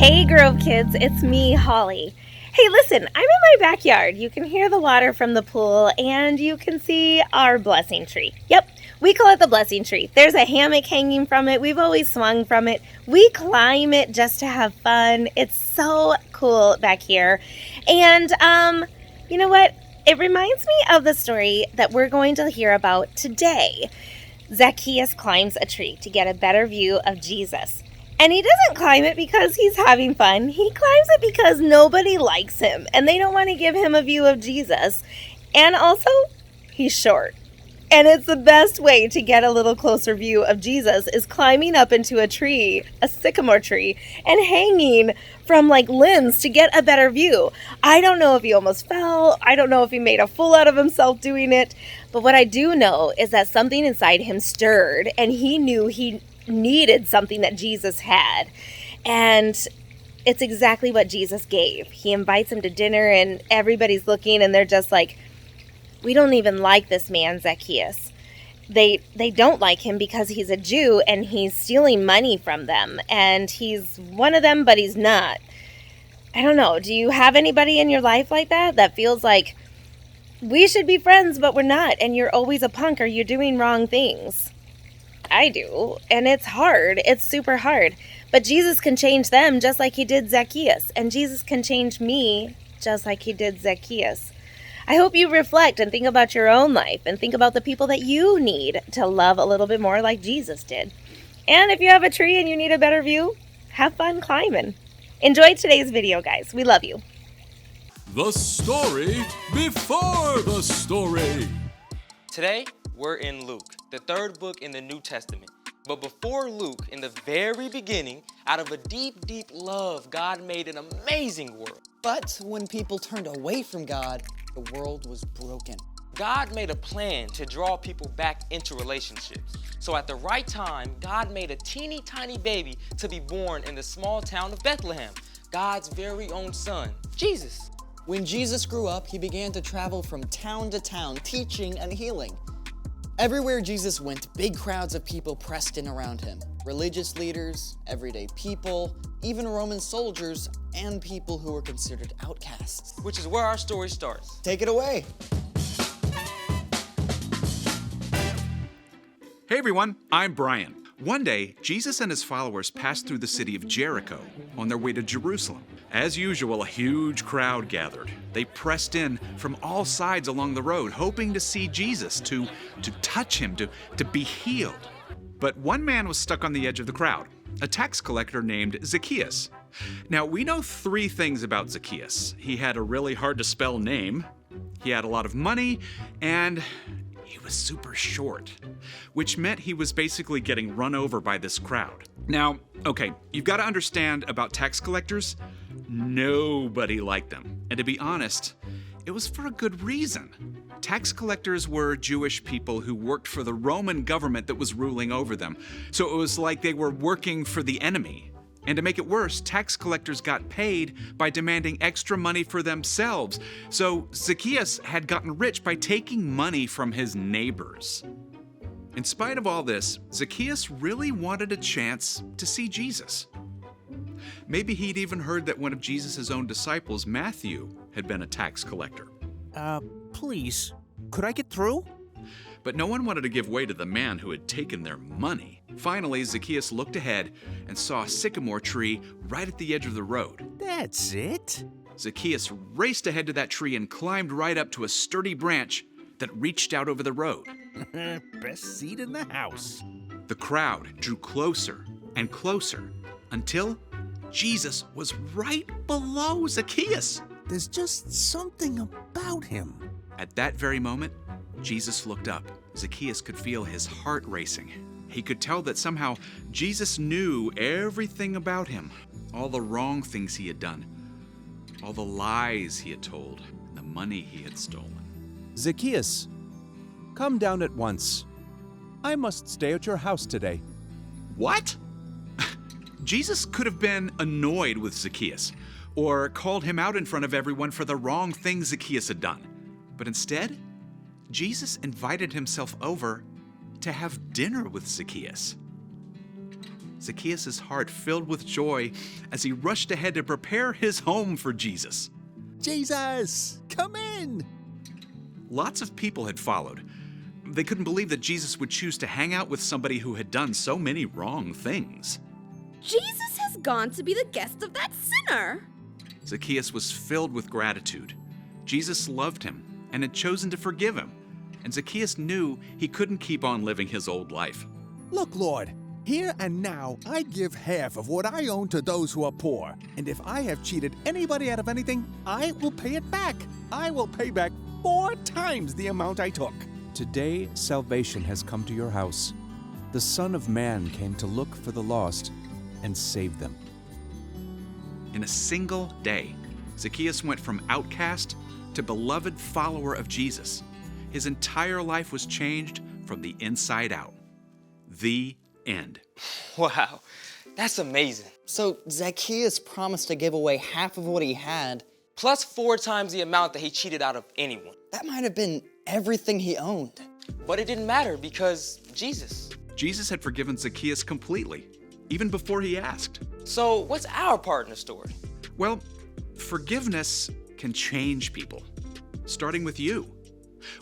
Hey Grove Kids, it's me, Holly. Hey listen, I'm in my backyard. You can hear the water from the pool and you can see our blessing tree. Yep, we call it the blessing tree. There's a hammock hanging from it. We've always swung from it. We climb it just to have fun. It's so cool back here. And you know what? It reminds me of the story that we're going to hear about today. Zacchaeus climbs a tree to get a better view of Jesus. And he doesn't climb it because he's having fun. He climbs it because nobody likes him and they don't want to give him a view of Jesus. And also, he's short. And it's the best way to get a little closer view of Jesus is climbing up into a tree, a sycamore tree, and hanging from limbs to get a better view. I don't know if he almost fell. I don't know if he made a fool out of himself doing it. But what I do know is that something inside him stirred and he knew he needed something that Jesus had. And it's exactly what Jesus gave. He invites him to dinner and everybody's looking and they're just like, we don't even like this man, Zacchaeus. They don't like him because he's a Jew and he's stealing money from them. And he's one of them, but he's not. I don't know. Do you have anybody in your life like that feels like we should be friends, but we're not, and you're always a punk or you're doing wrong things? I do, and it's hard. It's super hard. But Jesus can change them just like he did Zacchaeus, and Jesus can change me just like he did Zacchaeus. I hope you reflect and think about your own life and think about the people that you need to love a little bit more like Jesus did. And if you have a tree and you need a better view, have fun climbing. Enjoy today's video, guys. We love you. The story before the story. Today, we're in Luke, the third book in the New Testament. But before Luke, in the very beginning, out of a deep, deep love, God made an amazing world. But when people turned away from God, the world was broken. God made a plan to draw people back into relationships. So at the right time, God made a teeny tiny baby to be born in the small town of Bethlehem, God's very own son, Jesus. When Jesus grew up, he began to travel from town to town, teaching and healing. Everywhere Jesus went, big crowds of people pressed in around him. Religious leaders, everyday people, even Roman soldiers, and people who were considered outcasts. Which is where our story starts. Take it away. Hey everyone, I'm Brian. One day, Jesus and his followers passed through the city of Jericho on their way to Jerusalem. As usual, a huge crowd gathered. They pressed in from all sides along the road, hoping to see Jesus, to touch him, to be healed. But one man was stuck on the edge of the crowd, a tax collector named Zacchaeus. Now, we know three things about Zacchaeus. He had a really hard to spell name, he had a lot of money, and he was super short, which meant he was basically getting run over by this crowd. Now, okay, you've got to understand about tax collectors, nobody liked them. And to be honest, it was for a good reason. Tax collectors were Jewish people who worked for the Roman government that was ruling over them. So it was like they were working for the enemy. And to make it worse, tax collectors got paid by demanding extra money for themselves. So Zacchaeus had gotten rich by taking money from his neighbors. In spite of all this, Zacchaeus really wanted a chance to see Jesus. Maybe he'd even heard that one of Jesus' own disciples, Matthew, had been a tax collector. Please, could I get through? But no one wanted to give way to the man who had taken their money. Finally, Zacchaeus looked ahead and saw a sycamore tree right at the edge of the road. That's it? Zacchaeus raced ahead to that tree and climbed right up to a sturdy branch that reached out over the road. Best seat in the house. The crowd drew closer and closer until Jesus was right below Zacchaeus. There's just something about him. At that very moment, Jesus looked up. Zacchaeus could feel his heart racing. He could tell that somehow Jesus knew everything about him, all the wrong things he had done, all the lies he had told, and the money he had stolen. Zacchaeus, come down at once. I must stay at your house today. What? Jesus could have been annoyed with Zacchaeus or called him out in front of everyone for the wrong things Zacchaeus had done. But instead, Jesus invited himself over to have dinner with Zacchaeus. Zacchaeus' heart filled with joy as he rushed ahead to prepare his home for Jesus. Jesus, come in! Lots of people had followed. They couldn't believe that Jesus would choose to hang out with somebody who had done so many wrong things. Jesus has gone to be the guest of that sinner. Zacchaeus was filled with gratitude. Jesus loved him and had chosen to forgive him, and Zacchaeus knew he couldn't keep on living his old life. Look, Lord, here and now I give half of what I own to those who are poor. And if I have cheated anybody out of anything, I will pay it back. I will pay back 4 times the amount I took. Today, salvation has come to your house. The Son of Man came to look for the lost and save them. In a single day, Zacchaeus went from outcast to beloved follower of Jesus. His entire life was changed from the inside out. The end. Wow, that's amazing. So Zacchaeus promised to give away half of what he had. Plus 4 times the amount that he cheated out of anyone. That might have been everything he owned. But it didn't matter because Jesus. Jesus had forgiven Zacchaeus completely, even before he asked. So what's our part in the story? Well, forgiveness can change people, starting with you.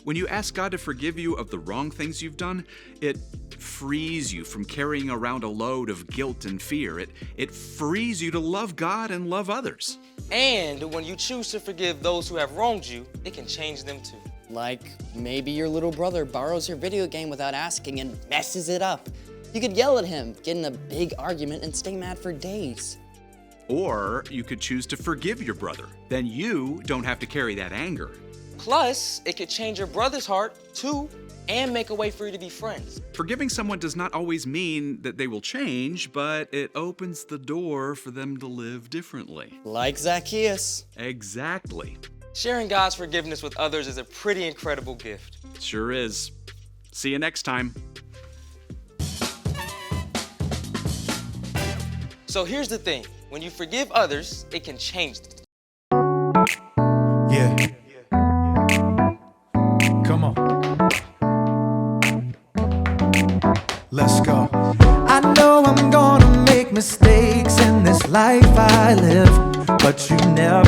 When you ask God to forgive you of the wrong things you've done, it frees you from carrying around a load of guilt and fear. It frees you to love God and love others. And when you choose to forgive those who have wronged you, it can change them too. Like maybe your little brother borrows your video game without asking and messes it up. You could yell at him, get in a big argument, and stay mad for days. Or you could choose to forgive your brother. Then you don't have to carry that anger. Plus, it could change your brother's heart too and make a way for you to be friends. Forgiving someone does not always mean that they will change, but it opens the door for them to live differently. Like Zacchaeus. Exactly. Sharing God's forgiveness with others is a pretty incredible gift. Sure is. See you next time. So here's the thing. When you forgive others, it can change them. Yeah. Come on. Let's go. I know I'm gonna make mistakes in this life I live, but you never